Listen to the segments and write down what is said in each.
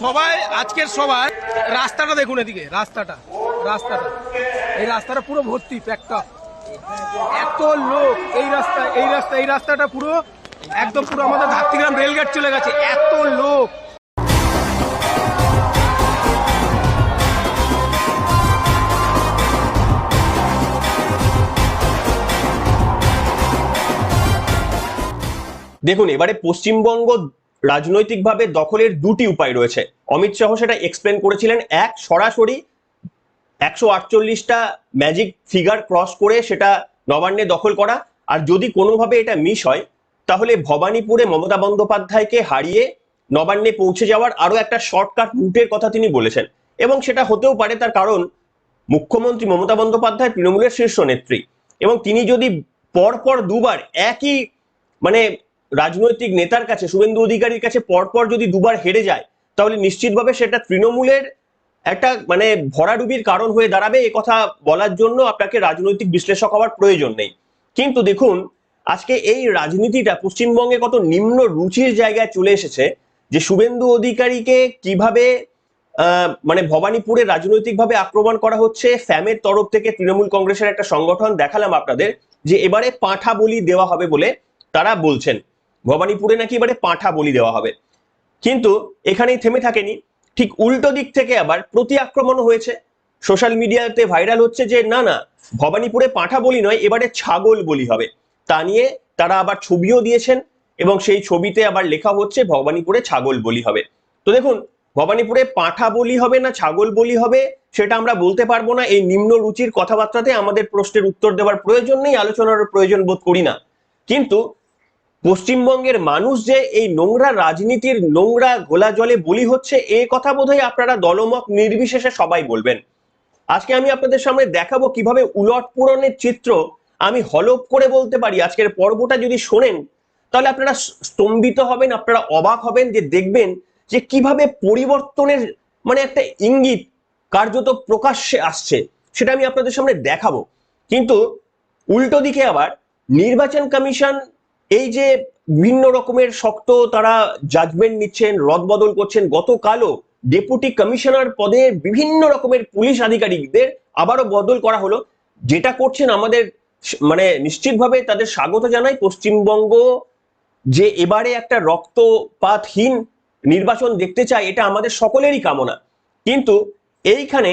সবাই আজকের সবাই রাস্তাটা দেখুন, এদিকে রাস্তাটা এই রাস্তাটা পুরো ভর্তি প্যাকটা, এত লোক এই রাস্তাটা পুরো একদম পুরো আমাদের ধাত্রীগ্রাম রেলগেট চলে গেছে, এত লোক। দেখুন, এবারে পশ্চিমবঙ্গ রাজনৈতিকভাবে দখলের দুটি উপায় রয়েছে। অমিত শাহ সেটা এক্সপ্লেন করেছিলেন। এক, সরাসরি 148টা ম্যাজিক ফিগার ক্রস করে সেটা নবান্নে দখল করা, আর যদি কোনোভাবে এটা মিস হয় তাহলে ভবানীপুরে মমতা বন্দ্যোপাধ্যায়কে হারিয়ে নবান্নে পৌঁছে যাওয়ার আরো একটা শর্টকাট রুটের কথা তিনি বলেছেন। এবং সেটা হতেও পারে, তার কারণ মুখ্যমন্ত্রী মমতা বন্দ্যোপাধ্যায় তৃণমূলের শীর্ষ নেত্রী, এবং তিনি যদি পরপর দুবার একই রাজনৈতিক নেতার কাছে, শুভেন্দু অধিকারীর কাছে পরপর যদি দুবার হেরে যায়, তাহলে নিশ্চিতভাবে সেটা তৃণমূলের একটা ভরাডুবির কারণ হয়ে দাঁড়াবে। এ কথা বলার জন্য আপনাকে রাজনৈতিক বিশ্লেষক হওয়ার প্রয়োজন নেই। কিন্তু দেখুন, আজকে এই রাজনীতিটা পশ্চিমবঙ্গে কত নিম্ন রুচির জায়গায় চলে এসেছে, যে শুভেন্দু অধিকারীকে কিভাবে ভবানীপুরে রাজনৈতিকভাবে আক্রমণ করা হচ্ছে। ফ্যামের তরফ থেকে, তৃণমূল কংগ্রেসের একটা সংগঠন, দেখালাম আপনাদের, যে এবারে পাঁঠা বলি দেওয়া হবে বলে তারা বলছেন। ভবানীপুরে নাকি এবারে পাঁঠা বলি দেওয়া হবে। কিন্তু এখানেই থেমে থাকেনি, ঠিক উল্টো দিক থেকে আবার প্রতি আক্রমণ হয়েছে। সোশ্যাল মিডিয়াতে ভাইরাল হচ্ছে যে না না, ভবানীপুরে পাঁঠা বলি নয়, এবারে ছাগল বলি হবে। তা নিয়ে তারা আবার ছবিও দিয়েছেন, এবং সেই ছবিতে আবার লেখা হচ্ছে ভবানীপুরে ছাগল বলি হবে। তো দেখুন, ভবানীপুরে পাঁঠা বলি হবে না ছাগল বলি হবে সেটা আমরা বলতে পারবো না। এই নিম্ন রুচির কথাবার্তাতে আমাদের প্রশ্নের উত্তর দেওয়ার প্রয়োজন নেই, আলোচনার প্রয়োজন বোধ করি না। কিন্তু পশ্চিমবঙ্গের মানুষ যে এই নোংরা রাজনীতির নোংরা ঘোলা জলে বলি হচ্ছে, এ কথা বোধহয় আপনারা দলমত নির্বিশেষে সবাই বলবেন। আজকে আমি আপনাদের সামনে দেখাবো কিভাবে উলট পূরণের চিত্র আমি হলফ করে বলতে পারি। আজকের পর্বটা যদি শোনেন তাহলে আপনারা স্তম্ভিত হবেন, আপনারা অবাক হবেন, যে দেখবেন যে কিভাবে পরিবর্তনের একটা ইঙ্গিত কার্যত প্রকাশ্যে আসছে, সেটা আমি আপনাদের সামনে দেখাবো। কিন্তু উল্টো দিকে আবার নির্বাচন কমিশন এই যে বিভিন্ন রকমের শক্ত তারা জাজমেন্ট নিচ্ছেন, রদবদল করছেন। গতকালও ডেপুটি কমিশনার পদে বিভিন্ন রকমের পুলিশ আধিকারিকদের আবারও বদল করা হলো। যেটা করছেন আমাদের নিশ্চিতভাবে তাদের স্বাগত জানাই। পশ্চিমবঙ্গ যে এবারে একটা রক্তপাতহীন নির্বাচন দেখতে চাই, এটা আমাদের সকলেরই কামনা। কিন্তু এইখানে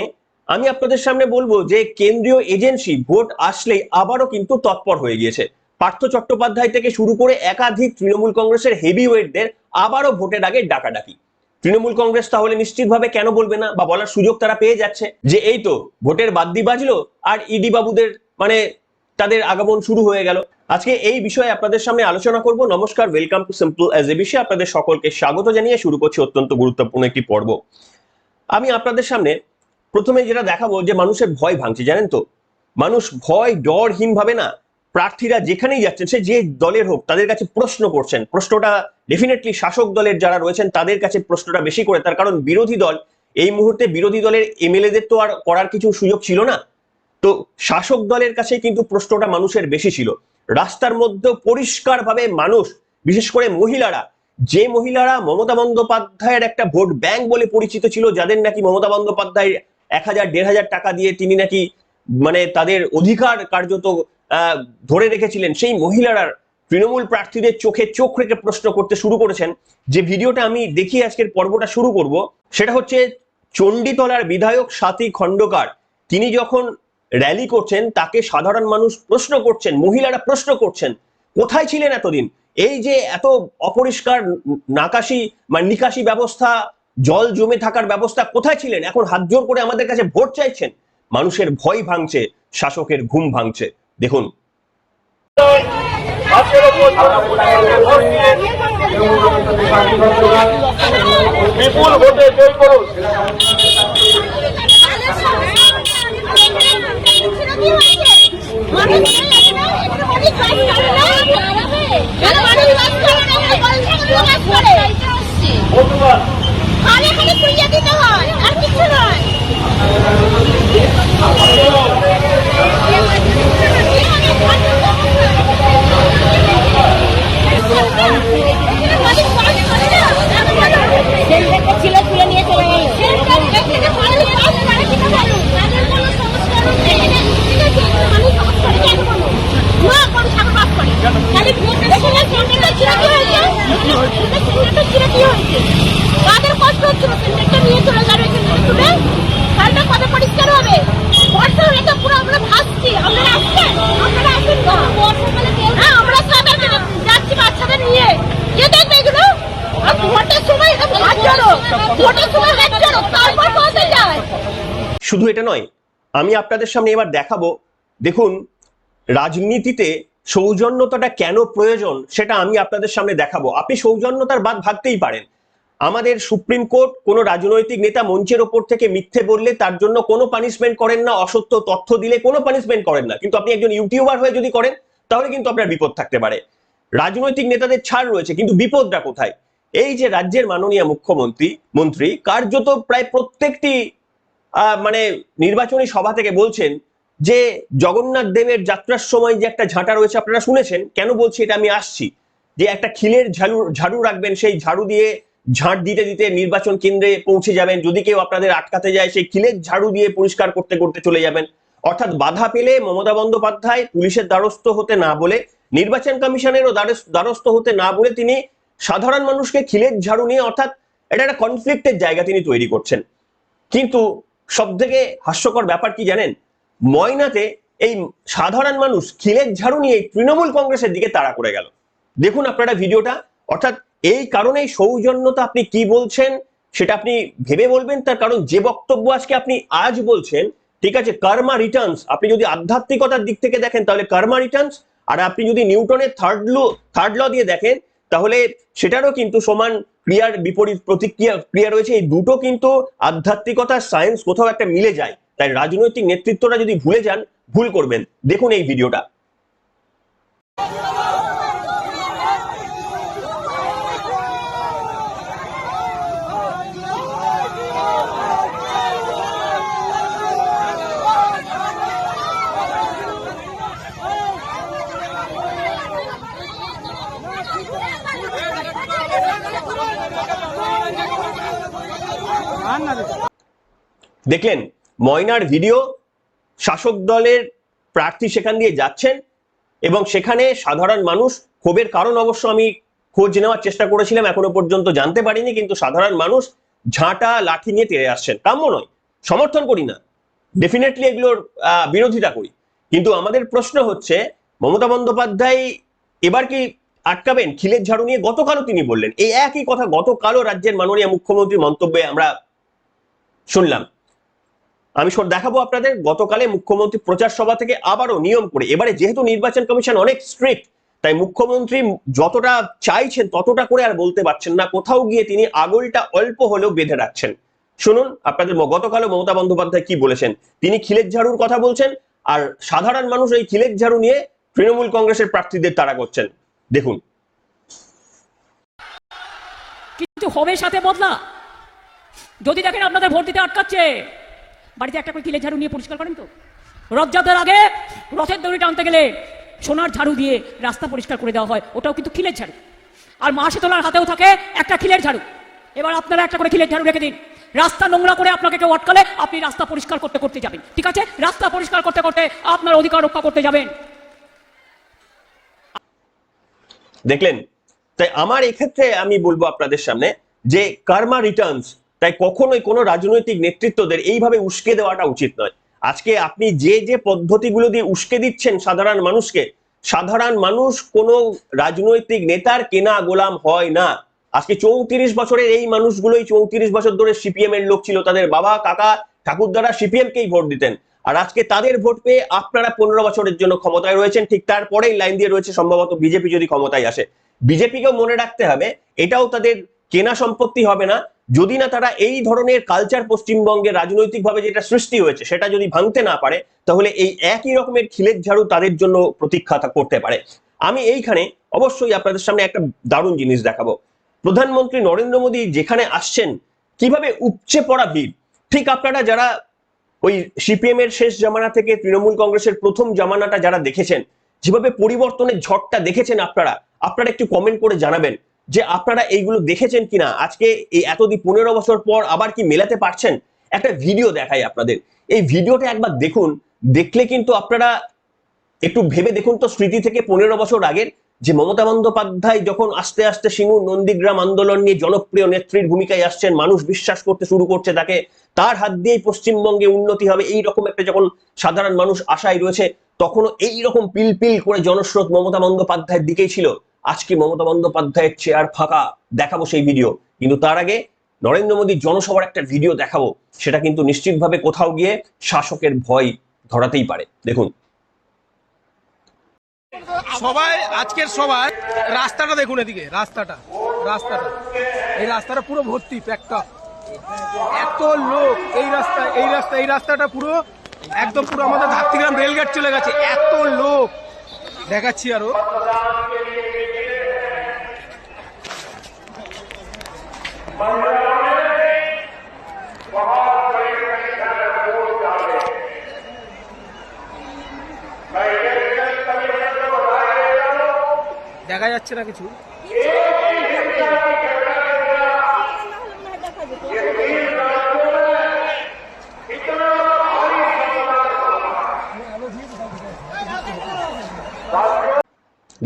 আমি আপনাদের সামনে বলবো যে কেন্দ্রীয় এজেন্সি ভোট আসলেই আবারও কিন্তু তৎপর হয়ে গিয়েছে। পার্থ চট্টোপাধ্যায় থেকে শুরু করে একাধিক তৃণমূল কংগ্রেসের হেভিওয়েটদের আবারও ভোটের আগে ডাকাডাকি। তৃণমূল কংগ্রেস তাহলে নিশ্চিতভাবে কেন বলবে না, বা বলার সুযোগ তারা পেয়ে যাচ্ছে যে এই তো ভোটের বাদ্যি বাজলো আর ইডি বাবুদের তাদের আগমন শুরু হয়ে গেল। আজকে এই বিষয়ে আপনাদের সামনে আলোচনা করব। নমস্কার, welcome to simple as a বিষয়। আপনাদের সকলকে স্বাগত জানিয়ে শুরু করছি অত্যন্ত গুরুত্বপূর্ণ একটি পর্ব। আমি আপনাদের সামনে প্রথমে যেটা দেখাবো, যে মানুষের ভয় ভাঙছে। জানেন তো, মানুষ ভয় ডরহীন ভাবে না, প্রার্থীরা যেখানেই যাচ্ছেন, সে যে দলের হোক, তাদের কাছে প্রশ্ন করছেন। প্রশ্নটা ডেফিনেটলি শাসক দলের যারা রয়েছেন তাদের কাছে প্রশ্নটা বেশি করে, তার কারণ বিরোধী দল এই মুহূর্তে, বিরোধী দলের এমএলএদের তো আর করার কিছু সুযোগ ছিল না। তো শাসক দলের কাছে কিন্তু প্রশ্নটা মানুষের বেশি ছিল। রাস্তার মধ্যে পরিষ্কারভাবে মানুষ, বিশেষ করে মহিলারা, যে মহিলারা মমতা বন্দ্যোপাধ্যায়ের একটা ভোট ব্যাংক বলে পরিচিত ছিল, যাদের নাকি মমতা বন্দ্যোপাধ্যায় 1000-1500 টাকা দিয়ে তিনি নাকি তাদের অধিকার কার্যত ধরে রেখেছিলেন, সেই মহিলারা তৃণমূল প্রার্থীদের চোখে চোখ রেখে প্রশ্ন করতে শুরু করেছেন। যে ভিডিওটা আমি দেখিয়ে আজকের পর্বটা শুরু করব, সেটা হচ্ছে চণ্ডীতলার বিধায়ক স্বাতী খণ্ডকার। তিনি যখন র্যালি করছেন, তাকে সাধারণ মানুষ প্রশ্ন করছেন, মহিলারা প্রশ্ন করছেন, কোথায় ছিলেন এতদিন? এই যে এত অপরিষ্কার নিকাশি ব্যবস্থা, জল জমে থাকার ব্যবস্থা, কোথায় ছিলেন? এখন হাত জোর করে আমাদের কাছে ভোট চাইছেন। মানুষের ভয় ভাঙছে, শাসকের ঘুম ভাঙছে। দেখুন, বিপুল ভোটে জয় করুন। ছিল শুধু এটা নয়, আমি আপনাদের সামনে এবার দেখাবো, দেখুন রাজনীতিতে সৌজন্যতাটা কেন প্রয়োজন সেটা আমি আপনাদের সামনে দেখাবো। আপনি সৌজন্যতার বাদ ভাবতেই পারেন, আমাদের সুপ্রিম কোর্ট কোনো রাজনৈতিক নেতা মঞ্চের ওপর থেকে মিথ্যে বললে তার জন্য কোনো পানিশমেন্ট করেন না, অসত্য তথ্য দিলে কোনো পানিশমেন্ট করেন না, কিন্তু আপনি একজন ইউটিউবার হয়ে যদি করেন তাহলে কিন্তু আপনার বিপদ থাকতে পারে। রাজনৈতিক নেতাদের ছাড় রয়েছে, কিন্তু বিপদটা কোথায়? এই যে রাজ্যের মাননীয় মন্ত্রী কার্যত প্রায় প্রত্যেকটি মানে নির্বাচনী সভা থেকে বলছেন যে জগন্নাথ দেবের যাত্রার সময় যে একটা ঝাঁটা রয়েছে, আপনারা শুনেছেন, কেন বলছি এটা আমি আসছি, যে একটা খিলের ঝাড়ু রাখবেন, সেই ঝাড়ু দিয়ে ঝাঁট দিতে দিতে নির্বাচন কেন্দ্রে পৌঁছে যাবেন, যদি কেউ আপনাদের আটকাতে যায় সেই খিলের ঝাড়ু দিয়ে পরিষ্কার করতে করতে চলে যাবেন। অর্থাৎ বাধা পেলে মমতা বন্দ্যোপাধ্যায় পুলিশের দ্বারস্থ হতে না বলে, নির্বাচন কমিশনেরও দ্বারস্থ হতে না বলে তিনি সাধারণ মানুষকে খিলের ঝাড়ু নিয়ে, অর্থাৎ এটা একটা কনফ্লিক্টের জায়গা তিনি তৈরি করছেন। কিন্তু সব থেকে হাস্যকর ব্যাপার কি জানেন, ময়নাতে এই সাধারণ মানুষ খিলের ঝাড়ু নিয়ে তৃণমূল কংগ্রেসের দিকে তাড়া করে গেল। দেখুন আপনারা ভিডিওটা। অর্থাৎ এই কারণেই সৌজন্যতা আপনি কি বলছেন সেটা আপনি ভেবে বলবেন, তার কারণ যে বক্তব্য আজকে আপনি আজ বলছেন, ঠিক আছে, কর্মা রিটার্নস, আপনি যদি আধ্যাত্মিকতার দিক থেকে দেখেন তাহলে কর্মা রিটার্নস, আর আপনি যদি নিউটনের থার্ড ল দিয়ে দেখেন তাহলে সেটারও কিন্তু সমান ক্রিয়ার বিপরীত ক্রিয়া রয়েছে। এই দুটো কিন্তু আধ্যাত্মিকতা সায়েন্স কোথাও একটা মিলে যায়। তাই রাজনৈতিক নেতৃত্বটা যদি ভুলে যান, ভুল করবেন। দেখুন এই ভিডিওটা। দেখলেন ময়নার ভিডিও, শাসক দলের প্রার্থী সেখান দিয়ে যাচ্ছেন এবং সেখানে সাধারণ মানুষ, ক্ষোভের কারণ অবশ্য আমি খোঁজ নেওয়ার চেষ্টা করেছিলাম, এখনো পর্যন্ত জানতে পারিনি, কিন্তু সাধারণ মানুষ ঝাঁটা লাঠি নিয়ে তেড়ে আসছেন। কাম্য নয়, সমর্থন করি না, ডেফিনেটলি এগুলোর বিরোধিতা করি, কিন্তু আমাদের প্রশ্ন হচ্ছে মমতা বন্দ্যোপাধ্যায় এবার কি আটকাবেন খিলের ঝাড়ু নিয়ে? গতকালও তিনি বললেন এই একই কথা, গতকালও রাজ্যের মাননীয় মুখ্যমন্ত্রীর মন্তব্যে আমরা শুনলাম। আমি দেখাবো আপনাদের, গতকালে মুখ্যমন্ত্রী প্রচার সভা থেকে আবারও নিয়ম করে, এবারে যেহেতু নির্বাচন কমিশন অনেক স্ট্রিক্ট, তাই মুখ্যমন্ত্রী যতটা চাইছেন ততটা করে আর বলতে পারছেন না, কোথাও গিয়ে তিনি আগলটা অল্প হলেও বেঁধে রাখছেন। শুনুন আপনাদের, গতকালও মমতা বন্দ্যোপাধ্যায় কি বলেছেন। তিনি খিলের ঝাড়ুর কথা বলছেন, আর সাধারণ মানুষ এই খিলের ঝাড়ু নিয়ে তৃণমূল কংগ্রেসের প্রার্থীদের তাড়া করছেন। দেখুন। কিন্তু হবে সাথে বদলা। যদি দেখেন আপনাদের ভোট দিতে আটকাচ্ছে, বাড়িতে একটা করে খিলের ঝাড়ু নিয়ে পরিষ্কার করেন তো। রথযাত্রার আগে রথের দড়ি টানতে গেলে সোনার ঝাড়ু দিয়ে রাস্তা পরিষ্কার করে দেওয়া হয়, ওটাও কিন্তু খিলের ঝাড়ু। আর মা শীতলার হাতেও থাকে একটা খিলের ঝাড়ু। এবার আপনারা একটা করে খিলের ঝাড়ু রেখে দিন, রাস্তা নোংরা করে আপনাকে কেউ আটকালে আপনি রাস্তা পরিষ্কার করতে করতে যাবেন, ঠিক আছে? রাস্তা পরিষ্কার করতে করতে আপনার অধিকার রক্ষা করতে যাবেন। দেখলেন? তাই আমার এক্ষেত্রে আমি বলবো আপনাদের সামনে যে কার্মা রিটার্নস, তাই কখনোই কোনো রাজনৈতিক নেতৃত্বদের এইভাবে উস্কে দেওয়াটা উচিত নয়। আজকে আপনি যে যে পদ্ধতিগুলো দিয়ে উস্কে দিচ্ছেন সাধারণ মানুষকে, সাধারণ মানুষ কোনো রাজনৈতিক নেতার কেনা গোলাম হয় না। আজকে 34 বছরের এই মানুষগুলোই 34 বছর ধরে সিপিএম এর লোক ছিল, তাদের বাবা কাকা ঠাকুরদারা সিপিএম কেই ভোট দিতেন, আর আজকে তাদের ভোট পেয়ে আপনারা 15 বছরের জন্য ক্ষমতায় রয়েছেন। ঠিক তারপরেই লাইন দিয়ে রয়েছে সম্ভবত বিজেপি যদি ক্ষমতায় আসে। বিজেপিকেও মনে রাখতে হবে এটাও তাদের কেনা সম্পত্তি হবে না, যদি না তারা এই ধরনের কালচার পশ্চিমবঙ্গে রাজনৈতিকভাবে যেটা সৃষ্টি হয়েছে সেটা যদি ভাঙতে না পারে, তাহলে এই একই রকমের খিলের ঝাড়ু তাদের জন্য প্রতীক্ষা করতে পারে। আমি এইখানে অবশ্যই আপনাদের সামনে একটা দারুণ জিনিস দেখাবো। প্রধানমন্ত্রী নরেন্দ্র মোদী যেখানে আসছেন, কিভাবে উপচে পড়া ভিড়। ঠিক আপনারা যারা ওই সিপিএম এর শেষ জামানা থেকে তৃণমূল কংগ্রেসের প্রথম জামানাটা যারা দেখেছেন, যেভাবে পরিবর্তনের ঝড়টা দেখেছেন আপনারা একটু কমেন্ট করে জানাবেন যে আপনারা এইগুলো দেখেছেন কিনা। আজকে এই এতদিন 15 বছর পর আবার কি মেলাতে পারছেন? একটা ভিডিও দেখাই আপনাদের, এই ভিডিওটা একবার দেখুন। দেখলে কিন্তু আপনারা একটু ভেবে দেখুন তো, স্মৃতি থেকে 15 বছর আগের যে মমতা বন্দ্যোপাধ্যায় যখন আস্তে আস্তে সিঙ্গুর নন্দীগ্রাম আন্দোলন নিয়ে জনপ্রিয় নেত্রীর ভূমিকায় আসছেন, মানুষ বিশ্বাস করতে শুরু করছে তাকে, তার হাত দিয়েই পশ্চিমবঙ্গে উন্নতি হবে, এই রকম একটা যখন সাধারণ মানুষ আশায় রয়েছে, তখনও এই রকম পিলপিল করে জনস্রোত মমতা বন্দ্যোপাধ্যায়ের দিকেই ছিল। আজকে মমতা বন্দ্যোপাধ্যায়ের চেয়ার ফাঁকা, দেখাবো সেই ভিডিও। কিন্তু তার আগে নরেন্দ্র মোদীর জনসভার একটা ভিডিও দেখাবো, সেটা কিন্তু নিশ্চিতভাবে কোথাও গিয়ে শাসকের ভয় ধরাতেই পারে। দেখুন, সবাই আজকের সবাই রাস্তাটা দেখুন, এদিকে রাস্তাটা এই রাস্তাটা পুরো ভর্তি প্যাকটা, এত লোক এই রাস্তাটা পুরো একদম পুরো আমাদের ধাত্রীগ্রাম রেলগেট চলে গেছে, এত লোক দেখাচ্ছি আরো। দেখা যাচ্ছে না কিছু।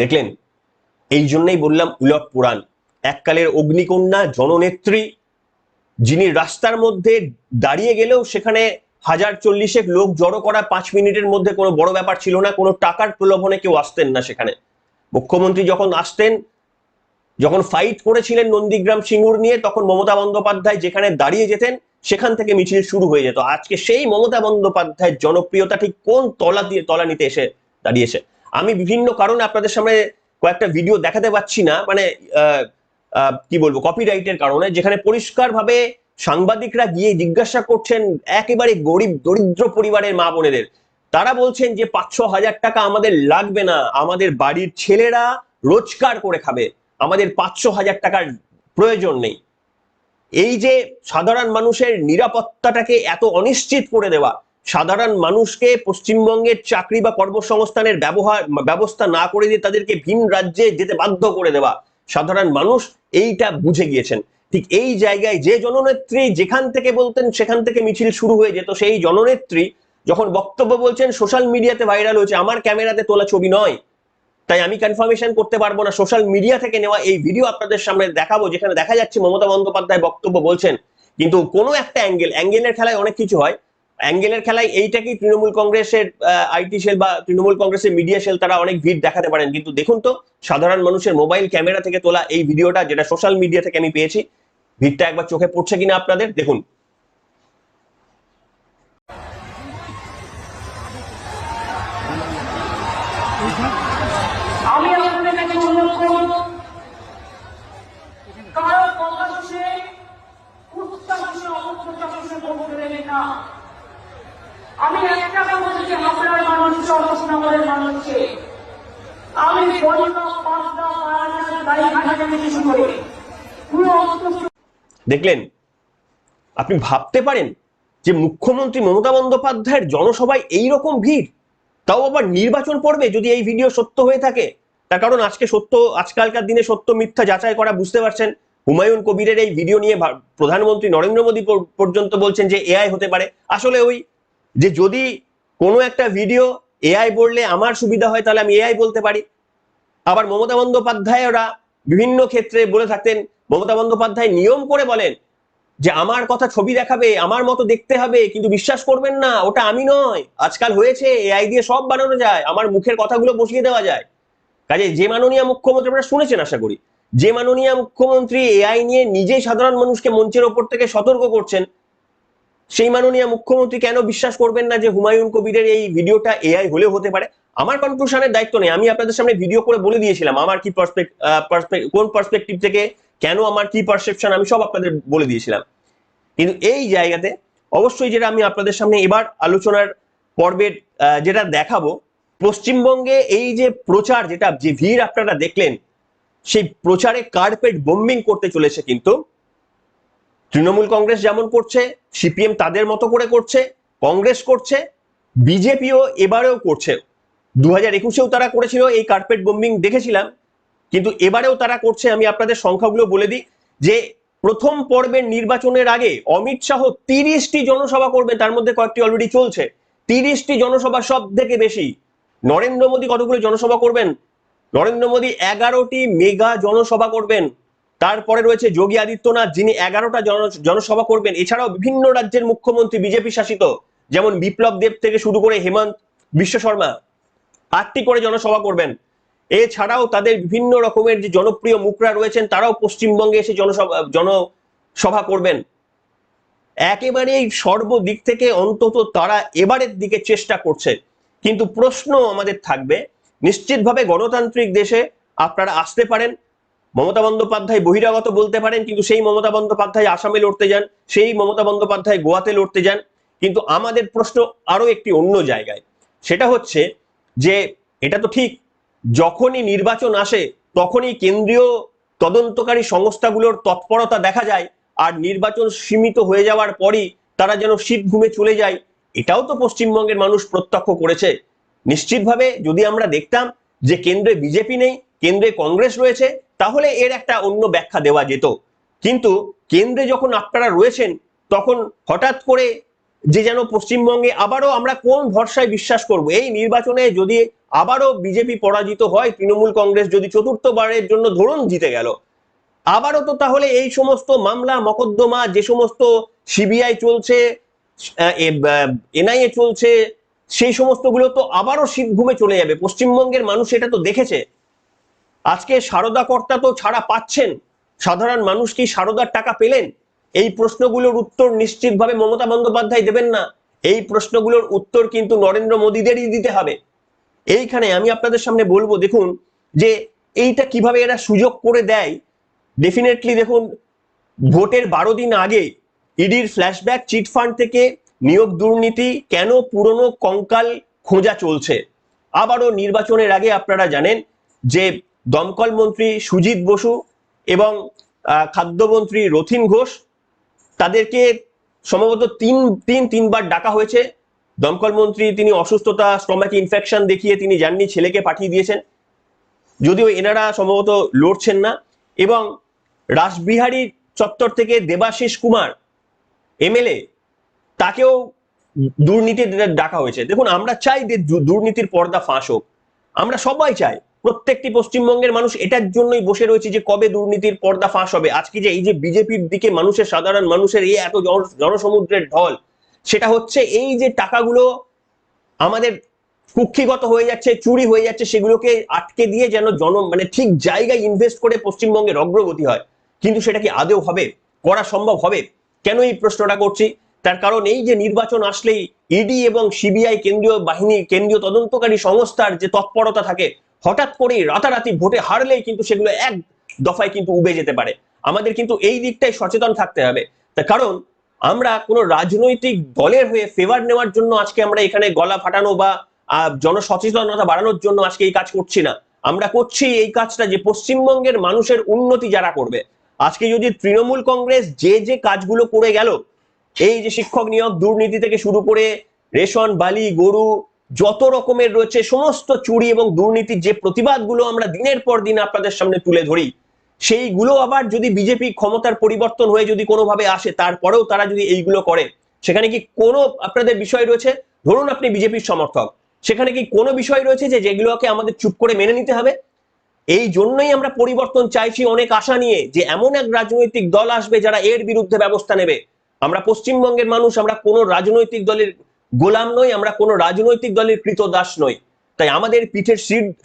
দেখলেন, এই জন্যই বললাম উলট পুরাণ। এককালের অগ্নিকন্যা জননেত্রী, যিনি রাস্তার মধ্যে দাঁড়িয়ে গেলেও সেখানে 1040 লোক জড়ো করা 5 মিনিটের মধ্যে কোনো বড় ব্যাপার ছিল না, কোনো টাকার প্রলোভনে কেউ আসতেন না সেখানে। মুখ্যমন্ত্রী যখন আসতেন, যখন ফাইট করেছিলেন নন্দীগ্রাম সিঙ্গুর নিয়ে, তখন মমতা বন্দ্যোপাধ্যায় যেখানে দাঁড়িয়ে যেতেন সেখান থেকে মিছিল শুরু হয়ে যেত। আজকে সেই মমতা বন্দ্যোপাধ্যায়ের জনপ্রিয়তা ঠিক কোন তলানিতে এসে দাঁড়িয়েছে। আমি বিভিন্ন কারণে আপনাদের সামনে কয়েকটা ভিডিও দেখাতে পাচ্ছি না, মানে কি বলবো, কপিরাইটের কারণে, যেখানে পরিষ্কারভাবে সাংবাদিকরা গিয়ে জিজ্ঞাসা করছেন একেবারে গরিব দরিদ্র পরিবারের মা বোনেদের। তারা বলছেন যে 500 হাজার টাকা আমাদের লাগবে না, আমাদের বাড়ির ছেলেরা রোজগার করে খাবে, আমাদের 500 হাজার টাকার প্রয়োজন নেই। এই যে সাধারণ মানুষের নিরাপত্তাটাকে এত অনিশ্চিত করে দেওয়া, সাধারণ মানুষকে পশ্চিমবঙ্গের চাকরি বা কর্মসংস্থানের ব্যবস্থা না করে দিয়ে তাদেরকে ভিন রাজ্যে যেতে বাধ্য করে দেওয়া, সাধারণ মানুষ এইটা বুঝে গিয়েছেন। ঠিক এই জায়গায় যে জননেত্রী যেখান থেকে বলতেন সেখান থেকে মিছিল শুরু হয়ে যেত, সেই জননেত্রী যখন বক্তব্য বলছেন সোশ্যাল মিডিয়াতে ভাইরাল হয়েছে, আমার ক্যামেরাতে তোলা ছবি নয়, তাই আমি কনফার্মেশন করতে পারবো না, সোশ্যাল মিডিয়া থেকে নেওয়া এই ভিডিও আপনাদের সামনে দেখাবো, যেখানে দেখা যাচ্ছে মমতা বন্দ্যোপাধ্যায় বক্তব্য বলছেন, কিন্তু কোনো একটা অ্যাঙ্গেলের খেলায় অনেক কিছু হয়। অ্যাঙ্গেলের খেলায় এইটাকেই তৃণমূল কংগ্রেসের আইটি সেল বা তৃণমূল কংগ্রেসের মিডিয়া সেল তারা অনেক ভিড় দেখাতে পারেন, কিন্তু দেখুন তো সাধারণ মানুষের মোবাইল ক্যামেরা থেকে তোলা এই ভিডিওটা, যেটা সোশ্যাল মিডিয়া থেকে আমি পেয়েছি, ভিড়টা একবার চোখে পড়ছে কিনা আপনাদের দেখুন। আমি আপনাদের কাছে অনুরোধ করব, কারো প্রকাশ্যে উচ্চাসে অপপ্রচারে করতে দেবেন না। আমি একটা বলছি, আপনার মানুষকে, অবস্থানগরের মানুষকে, আমি দেখলেন, আপনি ভাবতে পারেন যে মুখ্যমন্ত্রী মমতা বন্দ্যোপাধ্যায়ের জনসভায় এইরকম ভিড়, তাও আবার নির্বাচন পর্বে, যদি এই ভিডিও সত্য হয়ে থাকে। তার কারণ আজকালকার দিনে সত্য মিথ্যা যাচাই করা, বুঝতে পারছেন। হুমায়ুন কবিরের এই ভিডিও নিয়ে প্রধানমন্ত্রী নরেন্দ্র মোদী পর্যন্ত বলছেন যে এআই হতে পারে। আসলে ওই যে যদি কোনো একটা ভিডিও এআই বললে আমার সুবিধা হয়, তাহলে আমি এআই বলতে পারি। আবার মমতা বন্দ্যোপাধ্যায়রা বিভিন্ন ক্ষেত্রে বলে থাকতেন, মমতা বন্দ্যোপাধ্যায় নিয়ম করে বলেন যে আমার কথা ছবি দেখাবে, আমার মতো দেখতে হবে, কিন্তু বিশ্বাস করবেন না, ওটা আমি নয়। আজকাল হয়েছে এআই দিয়ে সব বানানো যায়, আমার মুখের কথাগুলো বসিয়ে দেওয়া যায়। কাজে যে মাননীয় মুখ্যমন্ত্রী, আপনারা শুনেছেন আশা করি, যে মাননীয় মুখ্যমন্ত্রী এআই নিয়ে নিজেই সাধারণ মানুষকে মঞ্চের ওপর থেকে সতর্ক করছেন, সেই মাননীয় মুখ্যমন্ত্রী কেন বিশ্বাস করবেন না যে হুমায়ুন কবিরের এই ভিডিওটা এআই হলেও হতে পারে? আমার কনক্লুশনের দায়িত্ব নেই, আমি আপনাদের সামনে ভিডিও করে বলে দিয়েছিলাম আমার কি কোন পার্সপেক্টিভ থেকে কেন আমার কি পারসেপশন, আমি সব আপনাদের বলে দিয়েছিলাম। কিন্তু এই জায়গাতে অবশ্যই যেটা আমি আপনাদের সামনে এবার আলোচনার পর্বের যেটা দেখাবো, পশ্চিমবঙ্গে এই যে প্রচার, যে ভিড় আপনারা দেখলেন, সেই প্রচারে কার্পেট বোম্বিং করতে চলেছে। কিন্তু তৃণমূল কংগ্রেস যেমন করছে, সিপিএম তাদের মতো করে করছে, কংগ্রেস করছে, বিজেপিও এবারেও করছে। 2021-এও তারা করেছিল এই কার্পেট বোম্বিং, দেখেছিলাম, কিন্তু এবারেও তারা করছে। আমি আপনাদের সংখ্যাগুলো বলে দিই যে প্রথম পর্বের নির্বাচনের আগে অমিত শাহ 30টি জনসভা করবেন, তার মধ্যে কয়েকটি অলরেডি চলছে। 30টি জনসভা, সব থেকে বেশি। নরেন্দ্র মোদী কতগুলো জনসভা করবেন? নরেন্দ্র মোদী 11টি মেগা জনসভা করবেন। তারপরে রয়েছে যোগী আদিত্যনাথ, যিনি 11টা জনসভা করবেন। এছাড়াও বিভিন্ন রাজ্যের মুখ্যমন্ত্রী বিজেপি শাসিত, যেমন বিপ্লব দেব থেকে শুরু করে হেমন্ত বিশ্ব শর্মা, 8টি করে জনসভা করবেন। এছাড়াও তাদের বিভিন্ন রকমের যে জনপ্রিয় মুখরা রয়েছেন, তারাও পশ্চিমবঙ্গে এসে সভা করবেন, একেবারেই সর্বদিক থেকে অন্তত তারা এবারের দিকে চেষ্টা করছে। কিন্তু প্রশ্ন আমাদের থাকবে, নিশ্চিতভাবে গণতান্ত্রিক দেশে আপনারা আসতে পারেন, মমতা বন্দ্যোপাধ্যায় বহিরাগত বলতে পারেন, কিন্তু সেই মমতা বন্দ্যোপাধ্যায় আসামে লড়তে যান, সেই মমতা বন্দ্যোপাধ্যায় গোয়াতে লড়তে যান। কিন্তু আমাদের প্রশ্ন আরো একটি অন্য জায়গায়, সেটা হচ্ছে যে এটা তো ঠিক, যখনই নির্বাচন আসে তখনই কেন্দ্রীয় তদন্তকারী সংস্থাগুলোর তৎপরতা দেখা যায়, আর নির্বাচন সীমিত হয়ে যাওয়ার পরই তারা যেন শীত ঘুমে চলে যায়। এটাও তো পশ্চিমবঙ্গের মানুষ প্রত্যক্ষ করেছে। নিশ্চিতভাবে যদি আমরা দেখতাম যে কেন্দ্রে বিজেপি নেই, কেন্দ্রে কংগ্রেস রয়েছে, তাহলে এর একটা অন্য ব্যাখ্যা দেওয়া যেত। কিন্তু কেন্দ্রে যখন আপনারা রয়েছেন, তখন হঠাৎ করে যে যেন পশ্চিমবঙ্গে আবারও আমরা কোন ভরসায় বিশ্বাস করব? এই নির্বাচনে যদি আবারও বিজেপি পরাজিত হয়, তৃণমূল কংগ্রেস যদি চতুর্থবারের জন্য ধরুন জিতে গেল, আবারও তো তাহলে এই সমস্ত মামলা মকদ্দমা, যে সমস্ত সিবিআই চলছে, এনআইএ চলছে, সেই সমস্তগুলো তো আবারও শীত ঘুমে চলে যাবে। পশ্চিমবঙ্গের মানুষ এটা তো দেখেছে। আজকে সারদা কর্তা তো ছাড়া পাচ্ছেন, সাধারণ মানুষ কি সারদার টাকা পেলেন? এই প্রশ্নগুলোর উত্তর নিশ্চিতভাবে মমতা বন্দ্যোপাধ্যায় দেবেন না। এই প্রশ্নগুলোর উত্তর কিন্তু নরেন্দ্র মোদীদেরই দিতে হবে। এইখানে আমি আপনাদের সামনে বলবো, দেখুন যে এইটা কিভাবে এরা সুযোগ করে দেয়। ডেফিনেটলি দেখুন, ভোটের 12 দিন আগে ইডির ফ্ল্যাশব্যাক চিটফান্ড থেকে নিয়োগ দুর্নীতি কেন পুরনো কঙ্কাল খোঁজা চলছে। আবারও নির্বাচনের আগে আপনারা জানেন যে দমকল মন্ত্রী সুজিত বসু এবং খাদ্যমন্ত্রী রথীন ঘোষ, তাদেরকে সম্ভবত তিনবার ডাকা হয়েছে। দমকল মন্ত্রী তিনি অসুস্থতা, স্টমাক ইনফেকশন দেখিয়ে তিনি যাননি, ছেলেকে পাঠিয়ে দিয়েছেন, যদিও এনারা সম্ভবত লড়ছেন না। এবং রাসবিহারী চত্বর থেকে দেবাশিস কুমার এমএলএ, তাকেও দুর্নীতির ডাকা হয়েছে। দেখুন, আমরা চাই যে দুর্নীতির পর্দা ফাঁস হোক, আমরা সবাই চাই, প্রত্যেকটি পশ্চিমবঙ্গের মানুষ এটার জন্যই বসে রয়েছে যে কবে দুর্নীতির পর্দা ফাঁস হবে। আজকে যে এই যে বিজেপির দিকে মানুষের, সাধারণ মানুষের এই এত জনসমুদ্রের ঢল, সেটা হচ্ছে এই যে টাকাগুলো আমাদের কুক্ষিগত হয়ে যাচ্ছে, চুরি হয়ে যাচ্ছে, সেগুলোকে আটকে দিয়ে যেন মানে ঠিক জায়গায় ইনভেস্ট করে পশ্চিমবঙ্গের অগ্রগতি হয়। কিন্তু সেটা কি আদৌ হবে, করা সম্ভব হবে? কেন এই প্রশ্নটা করছি? তার কারণ এই যে নির্বাচন আসলেই ইডি এবং সিবিআই, কেন্দ্রীয় বাহিনী, কেন্দ্রীয় তদন্তকারী সংস্থার যে তৎপরতা থাকে, হঠাৎ করেই রাতারাতি ভোটে হারলেই কিন্তু সেগুলো এক দফায় কিন্তু উবে যেতে পারে। আমাদের কিন্তু এই দিকটাই সচেতন থাকতে হবে। তার কারণ আমরা কোনো রাজনৈতিক দলের হয়ে ফেভার নেওয়ার জন্য আজকে আমরা এখানে গলা ফাটানো বা জনসচেতনতা বাড়ানোর জন্য আজকে এই কাজ করছি না। আমরা করছি এই কাজটা যে পশ্চিমবঙ্গের মানুষের উন্নতি যারা করবে। আজকে যদি তৃণমূল কংগ্রেস যে কাজগুলো করে গেল, এই যে শিক্ষক নিয়োগ দুর্নীতি থেকে শুরু করে রেশন, বালি, গরু, যত রকমের রয়েছে সমস্ত চুরি এবং দুর্নীতির যে প্রতিবাদগুলো আমরা দিনের পর দিন আপনাদের সামনে তুলে ধরি, সেইগুলো আবার যদি বিজেপি ক্ষমতার পরিবর্তন হয়ে যদি কোনোভাবে আসে, তারপরেও তারা যদি এইগুলো করে, সেখানে কি কোনো আপনাদের বিষয় রয়েছে? ধরুন আপনি বিজেপির সমর্থক, সেখানে কি কোনো বিষয় রয়েছে যে যেগুলোকে আমাদের চুপ করে মেনে নিতে হবে? এই জন্যই আমরা পরিবর্তন চাইছি, অনেক আশা নিয়ে, যে এমন এক রাজনৈতিক দল আসবে যারা এর বিরুদ্ধে ব্যবস্থা নেবে। আমরা পশ্চিমবঙ্গের মানুষ, আমরা কোনো রাজনৈতিক দলের গোলাম নই, আমরা কোনো রাজনৈতিক দলের কৃতদাস নই। তাই আমাদের পিঠের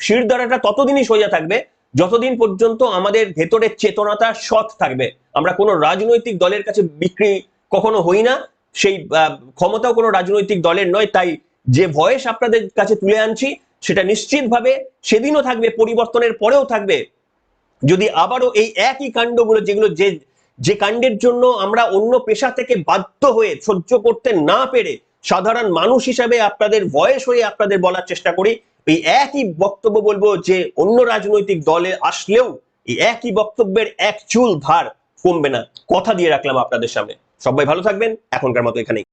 শিরদাঁড়াটা ততদিনই সোজা থাকবে যতদিন পর্যন্ত আমাদের ভেতরের চেতনাটা সৎ থাকবে। আমরা কোনো রাজনৈতিক দলের কাছে বিক্রি কখনো হই না, সেই ক্ষমতাও কোনো রাজনৈতিক দলের নয়। তাই যে ভয়েস আপনাদের কাছে তুলে আনছি, সেটা নিশ্চিতভাবে সেদিনও থাকবে, পরিবর্তনের পরেও থাকবে। যদি আবারও এই একই কাণ্ডগুলো, যেগুলো যে কাণ্ডের জন্য আমরা অন্য পেশা থেকে বাধ্য হয়ে সহ্য করতে না পেরে সাধারণ মানুষ হিসাবে আপনাদের ভয়েস হয়ে আপনাদের বলার চেষ্টা করি, এই একই বক্তব্য বলবো যে অন্য রাজনৈতিক দলে আসলেও এই একই বক্তব্যের এক চুল ধার কমবে না। কথা দিয়ে রাখলাম আপনাদের সামনে। সবাই ভালো থাকবেন, এখনকার মতো এখানেই।